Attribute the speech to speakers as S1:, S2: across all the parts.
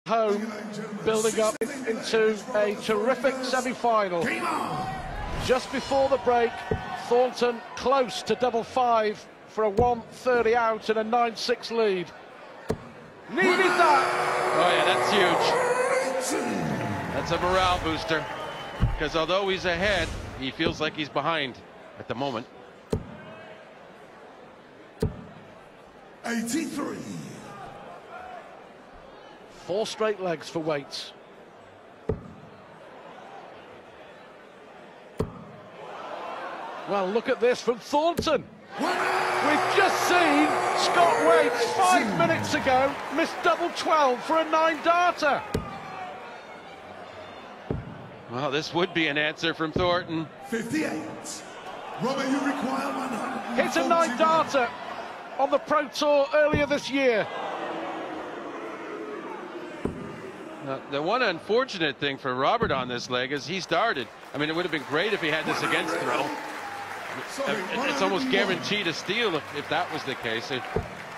S1: home, building up into a terrific semi-final. Just before the break, Thornton close to double five for a 1:30 out and a 9-6 lead. Needed that!
S2: Oh yeah, that's huge. That's a morale booster. Because although he's ahead, he feels like he's behind at the moment.
S3: 83.
S1: 4 straight legs for Waits. Well, look at this from Thornton. We've just seen Scott Waits 5 minutes ago miss double 12 for a 9-darter.
S2: Well, this would be an answer from Thornton.
S3: 58. Robert, you require 100.
S1: Hit a 9-darter on the Pro Tour earlier this year.
S2: The one unfortunate thing for Robert on this leg is he started. I mean, it would have been great if he had this against throw. It's almost guaranteed a steal if that was the case.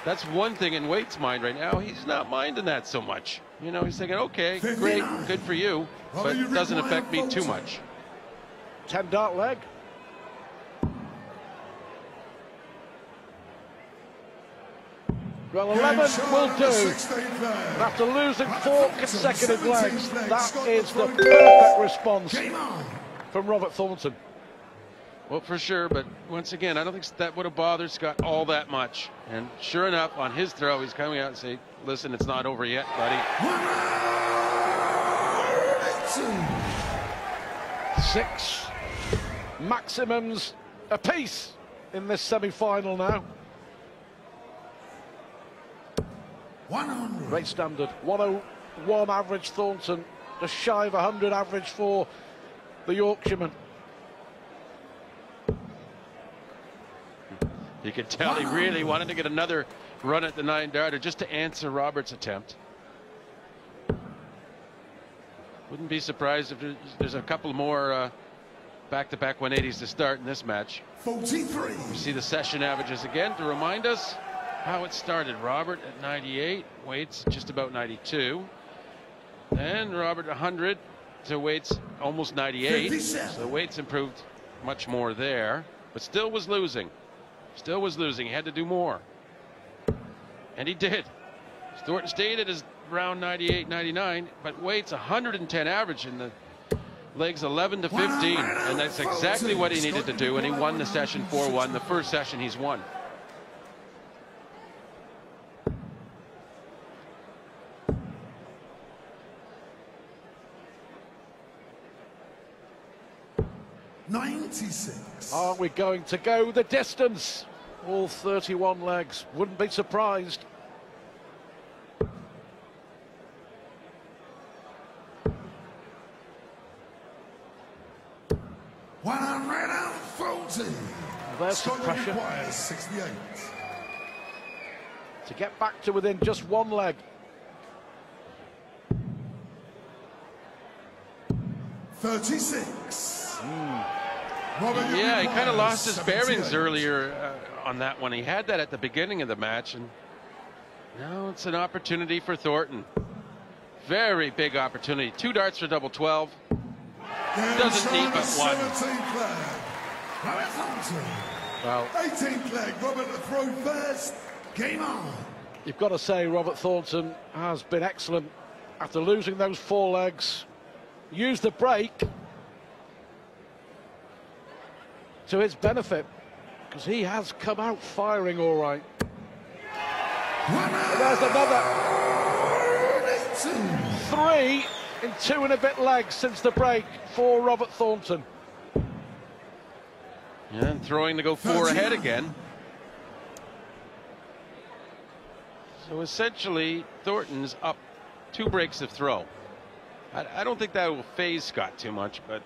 S2: That's one thing in Waits' mind right now. He's not minding that so much. You know, he's thinking, okay, great, good for you, but it doesn't affect me too much.
S1: 10-dart leg. Well, 11 will do. After losing 4 consecutive legs, that is the perfect response from Robert Thornton.
S2: Well, for sure, but once again, I don't think that would have bothered Scott all that much. And sure enough, on his throw, he's coming out and saying, listen, it's not over yet, buddy.
S1: 6 maximums apiece in this semi-final now.
S3: 100.
S1: Great standard. 101 average Thornton, just shy of 100 average for the Yorkshireman.
S2: You could tell he really wanted to get another run at the 9-darter just to answer Robert's attempt. Wouldn't be surprised if there's a couple more back-to-back 180s to start in this match.
S3: 43.
S2: We see the session averages again to remind us how it started. Robert at 98, Waits just about 92. Then Robert 100 to Waits almost 98.
S3: 57.
S2: So Waits improved much more there, but still was losing. Still was losing. He had to do more. And he did. Thornton stayed at his round 98, 99, but Waits 110 average in the legs 11 to 15. And that's exactly what he needed to do. And he won the session 4-1. The first session he's won.
S1: Are we going to go the distance? All 31 legs. Wouldn't be surprised. There's some pressure.
S3: 68.
S1: To get back to within just 1 leg.
S3: 36.
S2: Yeah, he kind of lost his bearings earlier on that one. He had that at the beginning of the match, and now it's an opportunity for Thornton. Very big opportunity. 2 darts for double 12. Doesn't need but 1.
S1: Well,
S3: 18th leg. Robert to throw first. Game on.
S1: You've got to say Robert Thornton has been excellent after losing those 4 legs. Used the break to his benefit, because he has come out firing all right. And there's another 3 in 2 and a bit legs since the break for Robert Thornton.
S2: And throwing to go 4 ahead again. So essentially, Thornton's up 2 breaks of throw. I don't think that will phase Scott too much, but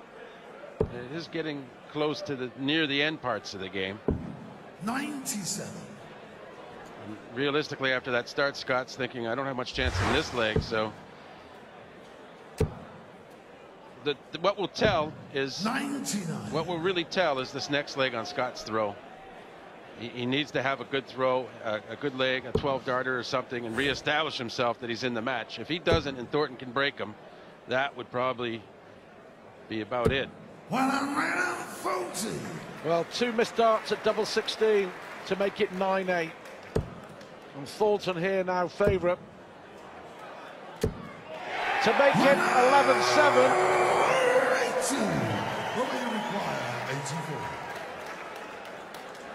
S2: it is getting close to near the end parts of the game.
S3: 97.
S2: And realistically, after that start, Scott's thinking, I don't have much chance in this leg, so what will tell is
S3: 99.
S2: what will really tell is this next leg on Scott's throw. He needs to have a good throw, a good leg, a 12-darter or something, and reestablish himself that he's in the match. If he doesn't and Thornton can break him, that would probably be about it.
S1: Well, 2 missed darts at double 16 to make it 9-8. And Thornton here now favourite to make it 11-7.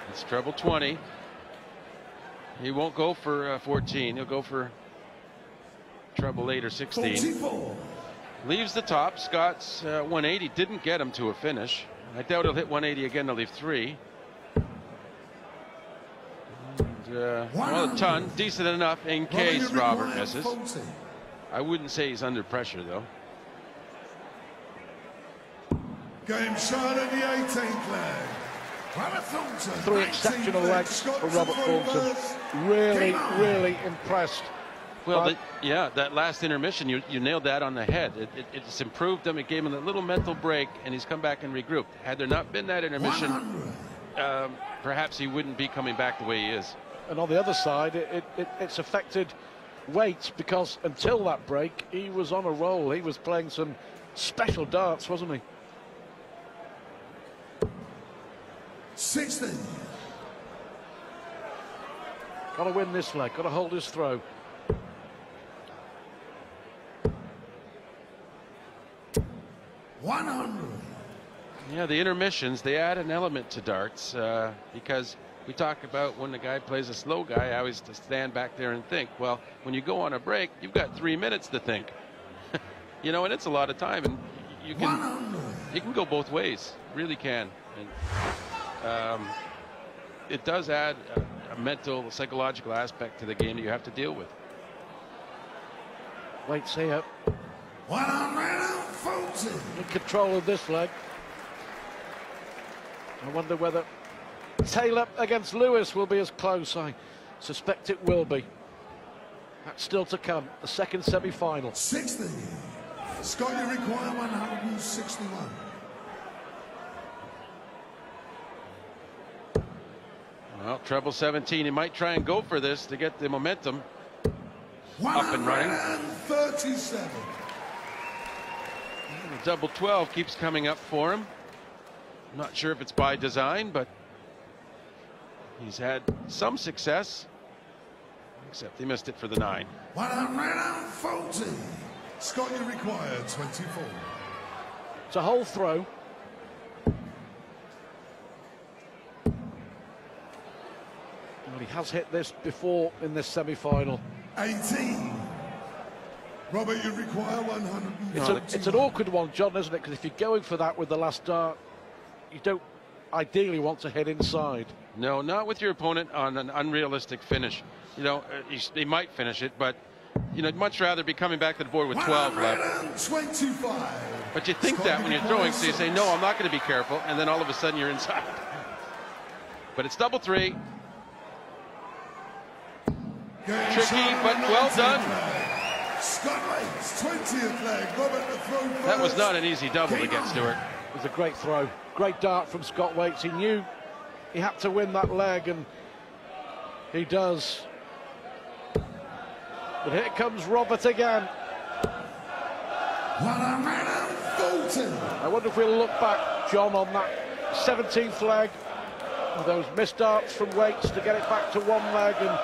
S2: It's treble 20. He won't go for 14. He'll go for treble 8 or 16.
S3: 44.
S2: Leaves the top. Scott's 180 didn't get him to a finish. I doubt he'll hit 180 again to leave 3. And, well, a ton. Decent enough in case Robert misses. I wouldn't say he's under pressure, though.
S3: Game shot at the 18th leg.
S1: 3 exceptional legs for Robert Thornton. Really impressed.
S2: Well, yeah, that last intermission, you nailed that on the head. It's improved him. It gave him a little mental break, and he's come back and regrouped. Had there not been that intermission, perhaps he wouldn't be coming back the way he is.
S1: And on the other side, it's affected Waite, because until that break, he was on a roll. He was playing some special darts, wasn't he?
S3: 16.
S1: Got to win this leg. Got to hold his throw.
S2: Yeah, the intermissions, they add an element to darts, because we talk about when the guy plays a slow guy, I always just stand back there and think. Well, when you go on a break, you've got 3 minutes to think. You know, and it's a lot of time, and you can go both ways, really can. And it does add a mental, psychological aspect to the game that you have to deal with.
S1: Waite's here. In control of this leg. I wonder whether Taylor against Lewis will be as close. I suspect it will be. That's still to come. The second semi-final.
S3: 60. Scott, you require 161.
S2: Well, treble 17. He might try and go for this to get the momentum up and running.
S3: 137.
S2: Double 12 keeps coming up for him. I'm not sure if it's by design, but he's had some success, except he missed it for the 9.
S3: 140. Scott, you require 24.
S1: It's a whole throw. Well, he has hit this before in this semi-final.
S3: 18. Robert, you require 100.
S1: It's an awkward one, John, isn't it? Because if you're going for that with the last dart, you don't ideally want to hit inside.
S2: No, not with your opponent on an unrealistic finish. You know, he might finish it, but you know, much rather be coming back to the board with 12 left.
S3: 25.
S2: But you think that when you're throwing, so you say, no, I'm not going to be careful, and then all of a sudden you're inside. But it's double 3. Tricky, but well done.
S3: Scott Waite's 20th leg. Robert, the throw first.
S2: That was not an easy double to get, Stuart.
S1: It was a great throw. Great dart from Scott Waite. He knew he had to win that leg, and he does. But here comes Robert again.
S3: 140.
S1: I wonder if we'll look back, John, on that 17th leg. Those missed darts from Waite to get it back to 1 leg, and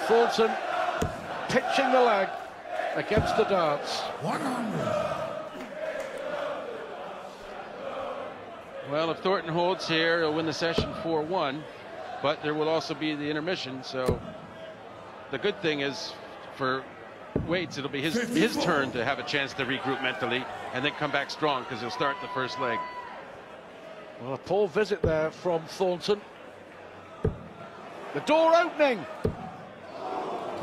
S1: Thornton pitching the leg against the darts.
S3: 100.
S2: Well, if Thornton holds here, he'll win the session 4-1, but there will also be the intermission. So the good thing is for Waite, it'll be his turn to have a chance to regroup mentally and then come back strong, because he'll start the first leg.
S1: Well, a poor visit there from Thornton. The door opening.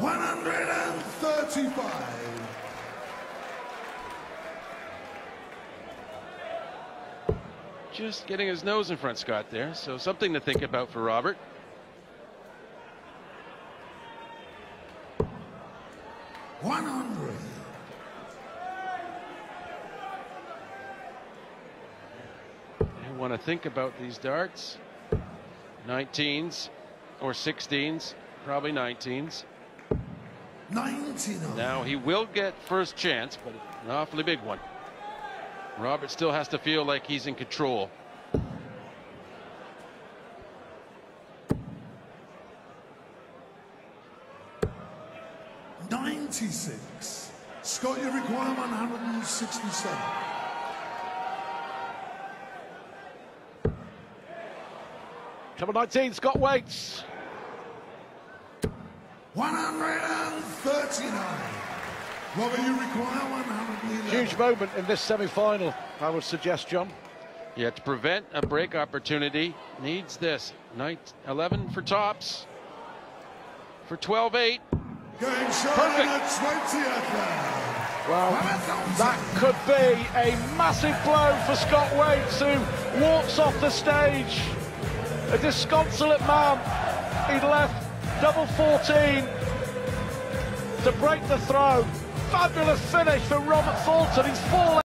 S3: 135.
S2: Just getting his nose in front, Scott, there. So something to think about for Robert. You want to think about these darts. 19s or 16s, probably 19s.
S3: 99.
S2: Now he will get first chance, but an awfully big one. Robert still has to feel like he's in control.
S3: $96. Scott, you require 167.
S1: Number 19, Scott waits.
S3: 139. Robert, you require 111.
S1: Huge moment in this semi-final, I would suggest, John.
S2: Yeah, to prevent a break opportunity, needs this. 11 for tops. For 12-8.
S3: Going short
S2: Perfect.
S3: on the 20th there.
S1: Well, that could be a massive blow for Scott Waits, who walks off the stage. A disconsolate man. He'd left double 14 to break the throw. Fabulous finish for Robert Thornton. He's 4